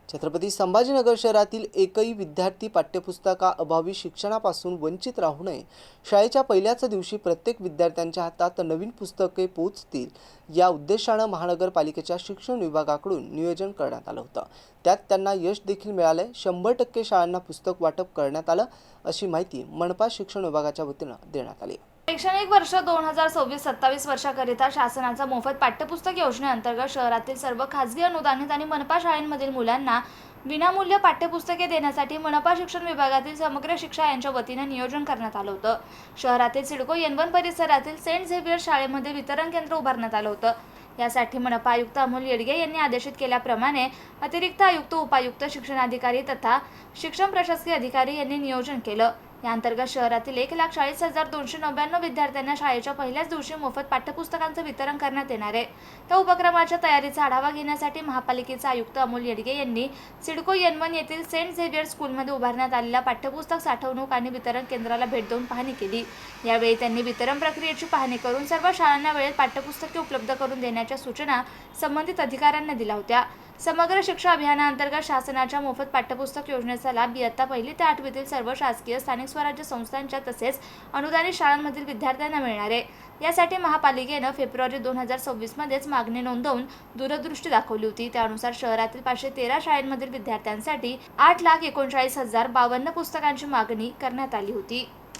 छत्रपती संभाजीनगर शहरातील एकही विद्यार्थी पाठ्यपुस्तकाअभावी शिक्षणापासून वंचित राहू नये, शाळेच्या पहिल्याच दिवशी प्रत्येक विद्यार्थ्यांच्या हातात नवीन पुस्तके पोहोचतील या उद्देशाने महानगरपालिकेच्या शिक्षण विभागाकडून नियोजन करण्यात आलं होतं। त्यात त्यांना यश देखील मिळाले। 100% शाळांना पुस्तक वाटप करण्यात आलं अशी माहिती मनपा शिक्षण विभागाच्या वतीने देण्यात आली। शैक्षणिक वर्ष 2026-27 वर्षाकरिता शासनाचा मोफत पाठ्यपुस्तक योजनेअंतर्गत शहरातील सर्व खासगी अनुदानित आणि मनपा शाळांमधील मुलांना विनामूल्य पाठ्यपुस्तके देण्यासाठी मनपा शिक्षण विभागातील समग्र शिक्षा यांच्या वतीने नियोजन करण्यात आलं होतं। शहरातील सिडको N1 परिसरातील सेंट झेवियर शाळेमध्ये वितरण केंद्र उभारण्यात आलं होतं। यासाठी मनपा आयुक्त अमोल येडगे यांनी आदेशित केल्याप्रमाणे अतिरिक्त आयुक्त, उपायुक्त, शिक्षणाधिकारी तथा शिक्षण प्रशासकीय अधिकारी यांनी नियोजन केलं। या अंतर्गत शहरातील 1,40,299 विद्यार्थ्यांना शाळेच्या पहिल्याच दिवशी मोफत पाठ्यपुस्तकांचं वितरण करण्यात येणार आहे। त्या उपक्रमाच्या तयारीचा आढावा घेण्यासाठी महापालिकेचे आयुक्त अमोल येडगे यांनी सिडको N1 येथील सेंट झेवियर स्कूलमध्ये उभारण्यात आलेल्या पाठ्यपुस्तक साठवणूक आणि वितरण केंद्राला भेट देऊन पाहणी केली। यावेळी त्यांनी वितरण प्रक्रियेची पाहणी करून सर्व शाळांना वेळेत पाठ्यपुस्तके उपलब्ध करून देण्याच्या सूचना संबंधित अधिकाऱ्यांना दिल्या होत्या। समग्र शिक्षा अभियानाअंतर्गत शासनाच्या मोफत पाठ्यपुस्तक योजनेचा लाभ इयत्ता 1ली ते 8वीतील सर्व शासकीय, स्थानिक स्वराज्य संस्थांच्या तसेच अनुदानित शाळांमधील विद्यार्थ्यांना मिळणार आहे। यासाठी महापालिकेने फेब्रुवारी 2026 मध्येच मागणी नोंदवून दूरदृष्टी दाखवली होती। त्यानुसार शहरातील 513 शाळांमधील विद्यार्थ्यांसाठी 8,39,052 पुस्तकांची मागणी करण्यात आली होती।